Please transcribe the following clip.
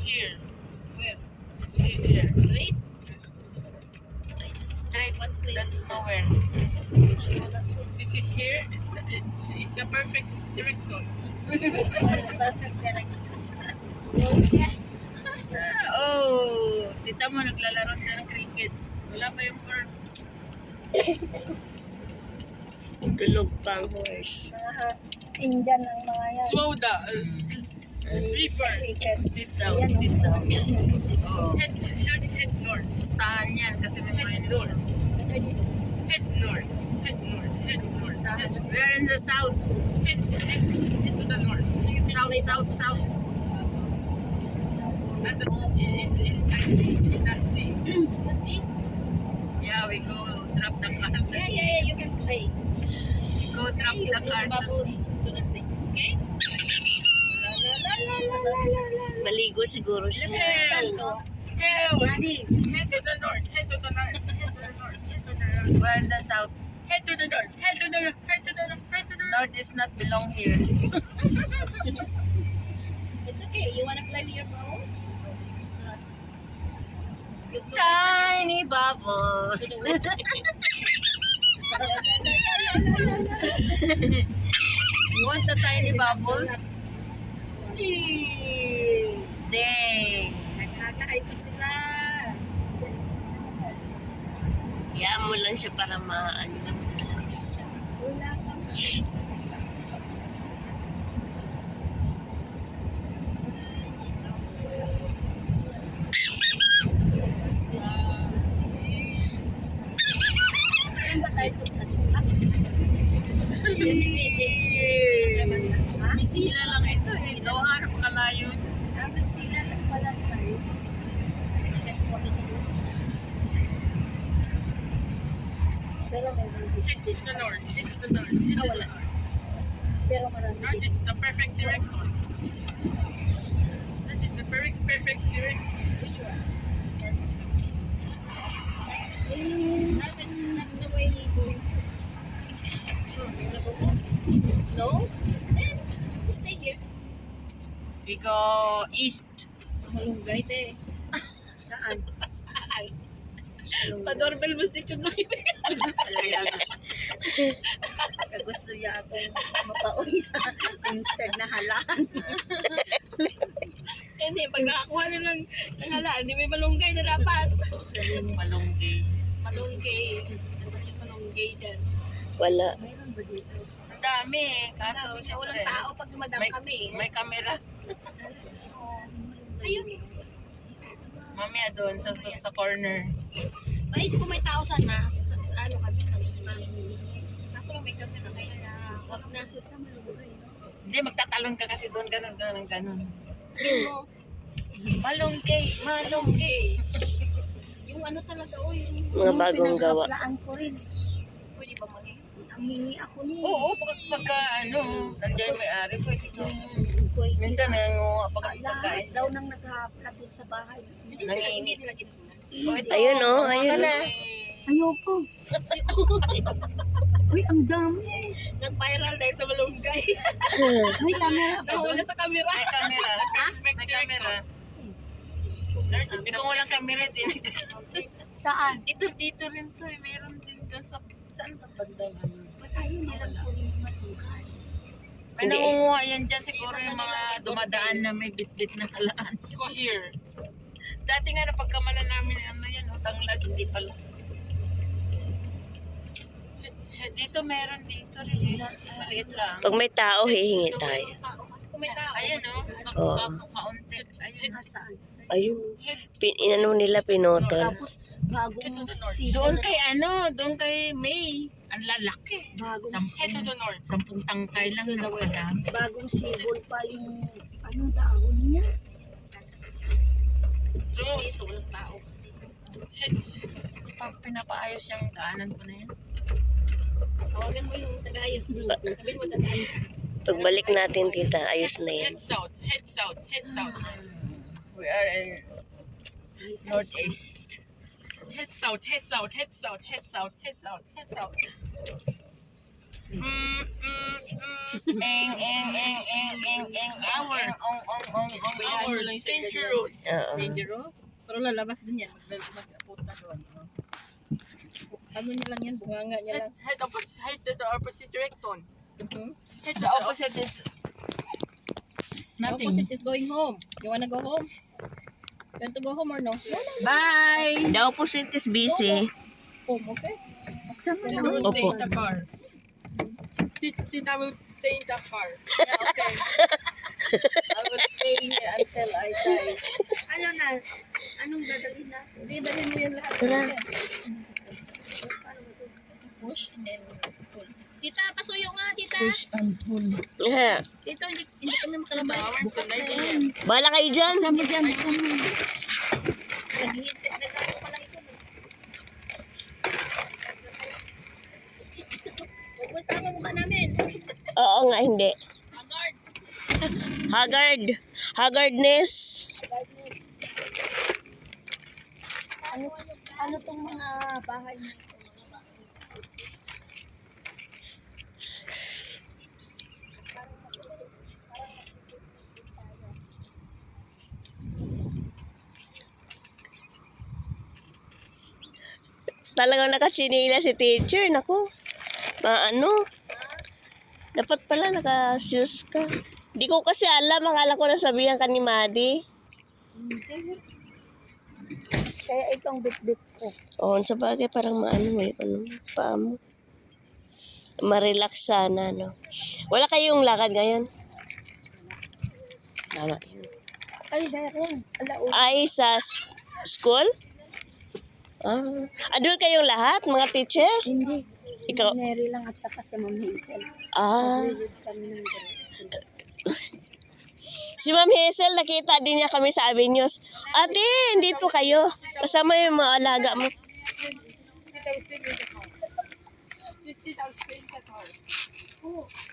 here. Where? Here. Straight? Straight, What place? that's nowhere. So that place. This is here. It's a perfect direction. Perfect direction. Oh, tita mo, naglalaro sila ng crickets. Wala pa yung horse. Tulog pa ang horse. Indian ang mga yan. Slow down. Reverse. Sit down, sit down. Oh, Head north. pustahan yan kasi may mga North. Head north. Head north. Head north. We're in the south. Head to the north. South, south, south. And it's inside that sea. See? Yeah, we go drop the car. Yeah, you can play. We go drop You the do car to bubbles sea. to the sea. Okay? La la la la la la la. Maligo siguro siya. Head to the north. Head to the north. Head to the north. Head to the north. We're in the south. Head to the north. Head to the north. Head to the north. Head to the north. North is not belong here. It's okay. You wanna play with your bubbles? Tiny bubbles. You want the tiny bubbles? Dang. Nagkakahay pa sila. Hayaan mo lang siya para maano lang. Wala ka. Saan ba tayo punta? Bisila lang ito eh. Doha na pakalayo. Tapos sila lang pala tayo. Pero may Head to the north. Head to the north. Head to the north. Pero marami. North is the perfect direction. North is the perfect direction. Which one? That's the way he going. Oh, you wanna go home? No? Then, we stay here. We go east. Malunggay, te. Saan? Saan? Pa-doorbell mo si Chunoy. Gusto niya akong mapauwi sa instead na halaan. Hindi, pag nakakuha na ng halaan, hindi may malunggay na dapat. Malunggay. Malunggay. Yung malunggay dyan. Wala. Mayroon ba dito? Ang dami eh. Kaso Sabi siya, walang syempre, tao pag dumadam may, kami. may camera. Ayun. Mamaya doon sa corner. Ay, di ko may tao sa ano kami kanina. Kaso lang may camera kaya na wag na sa malunggay. Hindi, magtatalon ka kasi doon. Ganun. Yung, Malunggay. Malunggay. yung ano talaga, oh, yung Mga bagong gawa. pinagkakaplaan ko rin. Pwede ba maging? Ang hingi ako ni. Oo, pagka ano, nandiyan may ari, pwede ko. Minsan nangunguha pa kami pagkain. Daw nang naghahapla dun sa bahay. Hindi sila Nanginit. hindi nila ginugulan. Oh, ito, Ayun, oh, kumuha ka ayun, na. Ayoko. Uy, ang dami. Nag-viral dahil sa malunggay. May camera. Nahula sa camera. May camera. Perfect May direction. camera. Hindi ko walang camera din. Saan? Ito dito rin to eh. Meron din dyan sa saan ba bandang ano. Ba't ayaw nilang kunin yung malunggay? May nangunguha yan dyan siguro yung mga dumadaan na may bit-bit na halaan. Go here. Dati nga napagkamalan namin ano yan, tanglad, hindi pala. Dito meron dito rin. Maliit lang. Pag may tao, hihingi tayo. Tao, kasi kung may tao. Ayun Oo. kaunti. Ayun. Saan? Ayun. Inano nila pinotol. Tapos, bagong Doon kay ano, doon kay May. Ang lalaki. bagong Head to the north. 10 tangkay lang napakadami. bagong sibol pa yung ano dahon niya. Close. Walang tao kasi. Head. Pag pinapaayos yung daanan ko na yan. Tawagan mo yung taga-ayos dito. Sabihin mo taga-ayos. Pagbalik natin, tita, ayos na yan. Head south. Head south. Head south. We are in northeast. Head south. Head south. Head south. Head south. Head south. Head south. Our dangerous. Oo. Dangerous. Pero lalabas din yan. Mag-apunta doon. Ano niya lang yan, bunganga niya lang. Head to the opposite direction. Mhm. Head to The the opposite is nothing. Opposite is going home. You wanna go home? You want to go home or no? Bye! The opposite is busy. Home, okay? Buksan mo Tita na. will stay Opo. in the car. Tita will stay in the car. Yeah, okay. I will stay here until I die. Ano na? Anong dadalhin na? Sige, dalhin mo yan lahat. Tara. Push and then pull. Tita, pasuyo nga, tita. and pull. Yeah. Tita, hindi ka na makalabas. Bukas na Idea. yan. Bahala kayo dyan. Buksan mo dyan. Buksan mo. Nag-headset na lang pala ito. Huwag sama mukha namin. Oo nga, hindi. Agard. Haggard. Haggardness. Ano tong mga bahay niyo? Talagang nakachinila si teacher. Naku. Ano? Dapat pala naka-shoes ka. Di ko kasi alam. Akala ko nasabihan ka ni Maddie. Kaya itong bit-bit ko. Oo, sa bagay parang maano mo yung ano, paa mo. Ma-relax sana, no? Wala kayong lakad ngayon? Tama yun. Ay, dahil yan. Ay, sa school? Doon kayong lahat, mga teacher? Hindi. Ikaw? Mary lang at saka si Ma'am Hazel. Ah. Read kami ng ganito. Si Ma'am Hazel, nakita din niya kami sa Avenues. Ate, dito kayo. Kasama yung mga alaga mo. Tita will stay in the car. Tita will stay in the car.